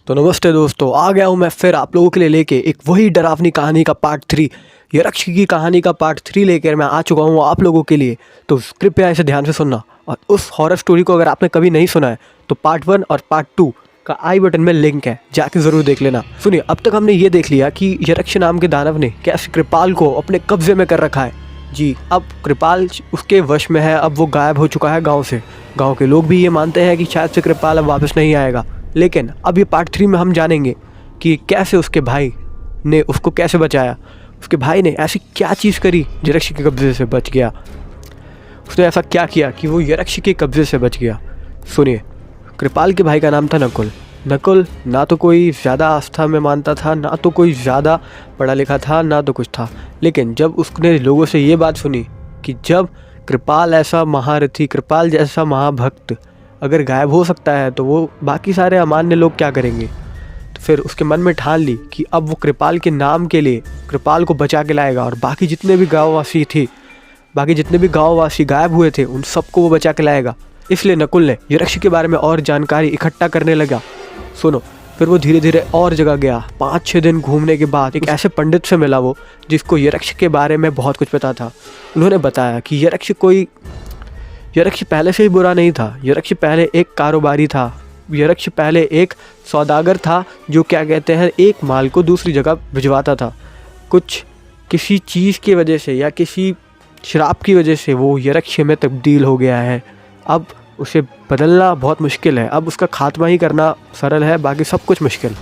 तो नमस्ते दोस्तों, आ गया हूँ मैं फिर आप लोगों के लिए लेके एक वही डरावनी कहानी का पार्ट 3। यक्षी की कहानी का पार्ट 3 लेकर मैं आ चुका हूँ आप लोगों के लिए। तो कृपया इसे ध्यान से सुनना, और उस हॉरर स्टोरी को अगर आपने कभी नहीं सुना है तो पार्ट 1 और पार्ट 2 का आई बटन में लिंक है, जाके ज़रूर देख लेना। सुनिए, अब तक हमने ये देख लिया कि यक्ष नाम के दानव ने कैसे कृपाल को अपने कब्जे में कर रखा है। जी, अब कृपाल उसके वश में है। अब वो गायब हो चुका है गाँव से। गाँव के लोग भी ये मानते हैं कि शायद से कृपाल अब वापस नहीं आएगा। लेकिन अब ये पार्ट 3 में हम जानेंगे कि कैसे उसके भाई ने उसको कैसे बचाया। उसके भाई ने ऐसी क्या चीज़ करी यक्ष के कब्जे से बच गया। उसने ऐसा क्या किया कि वो यक्ष के कब्जे से बच गया। सुनिए, कृपाल के भाई का नाम था नकुल। नकुल ना तो कोई ज़्यादा आस्था में मानता था, ना तो कोई ज़्यादा पढ़ा लिखा था, ना तो कुछ था। लेकिन जब उसने लोगों से ये बात सुनी कि जब कृपाल ऐसा महारथी, कृपाल जैसा महाभक्त अगर गायब हो सकता है तो वो बाकी सारे अमान्य लोग क्या करेंगे, तो फिर उसके मन में ठान ली कि अब वो कृपाल के नाम के लिए कृपाल को बचा के लाएगा। और बाकी जितने भी गाँववासी गायब हुए थे उन सबको वो बचा के लाएगा। इसलिए नकुल ने यक्ष के बारे में और जानकारी इकट्ठा करने लगा। सुनो, फिर वो धीरे धीरे और जगह गया। 5-6 दिन घूमने के बाद एक ऐसे पंडित से मिला वो जिसको यक्ष के बारे में बहुत कुछ पता था। उन्होंने बताया कि यक्ष पहले से ही बुरा नहीं था। यक्ष पहले एक कारोबारी था। यक्ष पहले एक सौदागर था जो क्या कहते हैं, एक माल को दूसरी जगह भिजवाता था। किसी चीज़ की वजह से या किसी शराब की वजह से वो यक्ष में तब्दील हो गया है। अब उसे बदलना बहुत मुश्किल है। अब उसका खात्मा ही करना सरल है, बाकी सब कुछ मुश्किल।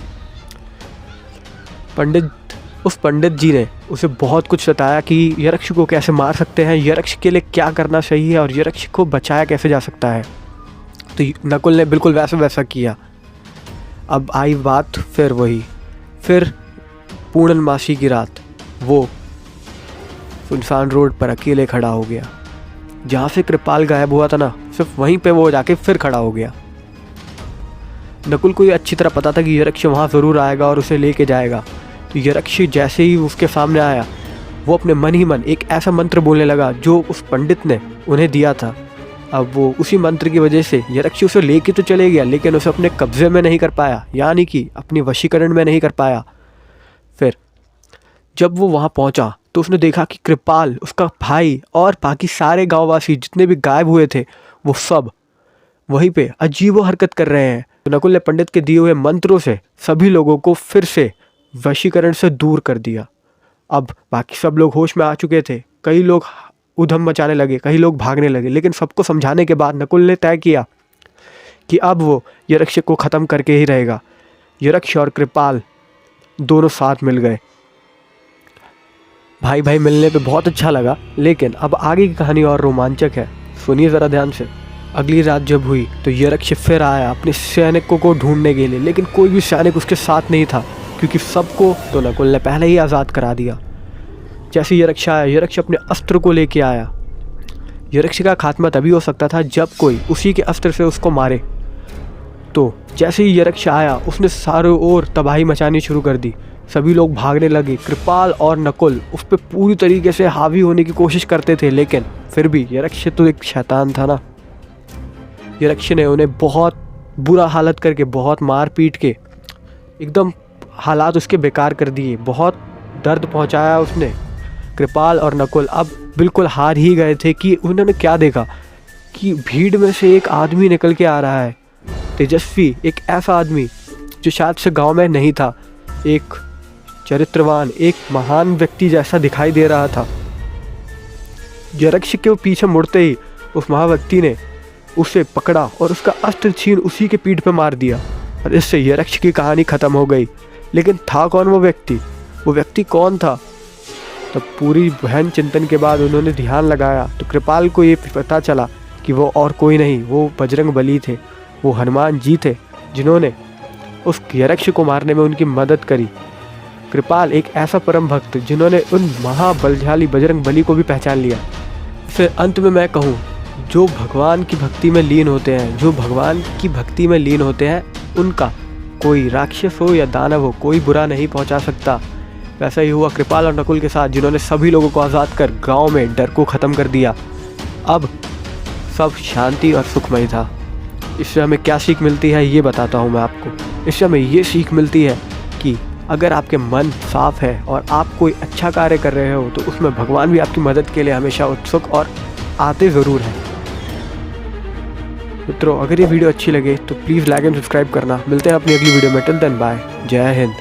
उस पंडित जी ने उसे बहुत कुछ बताया कि यक्ष को कैसे मार सकते हैं, यक्ष के लिए क्या करना सही है और यक्ष को बचाया कैसे जा सकता है। तो नकुल ने बिल्कुल वैसा किया। अब आई बात फिर पूर्णमासी की रात वो सुनसान रोड पर अकेले खड़ा हो गया। जहाँ से कृपाल गायब हुआ था ना, सिर्फ वहीं पे वो जाके फिर खड़ा हो गया। नकुल को ये अच्छी तरह पता था कि यक्ष वहाँ ज़रूर आएगा और उसे लेके जाएगा। तो यक्ष जैसे ही उसके सामने आया, वो अपने मन ही मन एक ऐसा मंत्र बोलने लगा जो उस पंडित ने उन्हें दिया था। अब वो उसी मंत्र की वजह से यक्ष उसे लेके तो चले गया, लेकिन उसे अपने कब्जे में नहीं कर पाया, यानी कि अपनी वशीकरण में नहीं कर पाया। फिर जब वो वहाँ पहुँचा तो उसने देखा कि कृपाल, उसका भाई और बाकी सारे गाँववासी जितने भी गायब हुए थे वो सब वहीं पे अजीबो हरकत कर रहे हैं। तो नकुल ने पंडित के दिए हुए मंत्रों से सभी लोगों को फिर से वशीकरण से दूर कर दिया। अब बाकी सब लोग होश में आ चुके थे। कई लोग उधम मचाने लगे, कई लोग भागने लगे, लेकिन सबको समझाने के बाद नकुल ने तय किया कि अब वो यक्ष को ख़त्म करके ही रहेगा। यक्ष और कृपाल दोनों साथ मिल गए। भाई भाई मिलने पे बहुत अच्छा लगा, लेकिन अब आगे की कहानी और रोमांचक है। सुनिए ज़रा ध्यान से। अगली रात जब हुई तो यक्ष फिर आया अपने सैनिकों को ढूंढने के लिए, लेकिन कोई भी सैनिक उसके साथ नहीं था, क्योंकि सबको तो नकुल ने पहले ही आज़ाद करा दिया। जैसे यक्ष आया, यक्ष अपने अस्त्र को लेके आया। यक्ष का खात्मा तभी हो सकता था जब कोई उसी के अस्त्र से उसको मारे। तो जैसे ही यक्ष आया, उसने चारों ओर तबाही मचानी शुरू कर दी। सभी लोग भागने लगे। कृपाल और नकुल उस पर पूरी तरीके से हावी होने की कोशिश करते थे, लेकिन फिर भी यक्ष तो एक शैतान था ना। यक्ष ने उन्हें बहुत बुरा हालत करके, बहुत मार पीट के एकदम हालात उसके बेकार कर दिए। बहुत दर्द पहुंचाया उसने। कृपाल और नकुल अब बिल्कुल हार ही गए थे कि उन्होंने क्या देखा कि भीड़ में से एक आदमी निकल के आ रहा है, तेजस्वी, एक ऐसा आदमी जो शायद से गांव में नहीं था। एक चरित्रवान, एक महान व्यक्ति जैसा दिखाई दे रहा था। यक्ष के पीछे मुड़ते ही उस महाव्यक्ति ने उसे पकड़ा और उसका अस्त्र छीन उसी के पीठ पे मार दिया, और इससे यक्ष की कहानी ख़त्म हो गई। लेकिन था कौन वो व्यक्ति? वो व्यक्ति कौन था? तब पूरी गहन चिंतन के बाद उन्होंने ध्यान लगाया तो कृपाल को ये पता चला कि वो और कोई नहीं, वो बजरंग बली थे। वो हनुमान जी थे जिन्होंने उस यक्ष को मारने में उनकी मदद करी। कृपाल एक ऐसा परम भक्त जिन्होंने उन महाबलशाली बजरंग बली को भी पहचान लिया। फिर अंत में मैं कहूँ, जो भगवान की भक्ति में लीन होते हैं, उनका कोई राक्षस हो या दानव हो, कोई बुरा नहीं पहुंचा सकता। वैसा ही हुआ कृपाल और नकुल के साथ, जिन्होंने सभी लोगों को आज़ाद कर गांव में डर को ख़त्म कर दिया। अब सब शांति और सुखमय था। इससे हमें क्या सीख मिलती है ये बताता हूँ मैं आपको। इससे हमें ये सीख मिलती है कि अगर आपके मन साफ है और आप कोई अच्छा कार्य कर रहे हो तो उसमें भगवान भी आपकी मदद के लिए हमेशा उत्सुक और आते ज़रूर हैं। मित्रों, अगर ये वीडियो अच्छी लगे तो प्लीज़ लाइक एंड सब्सक्राइब करना। मिलते हैं अपनी अगली वीडियो में। टिल देन बाय, जय हिंद।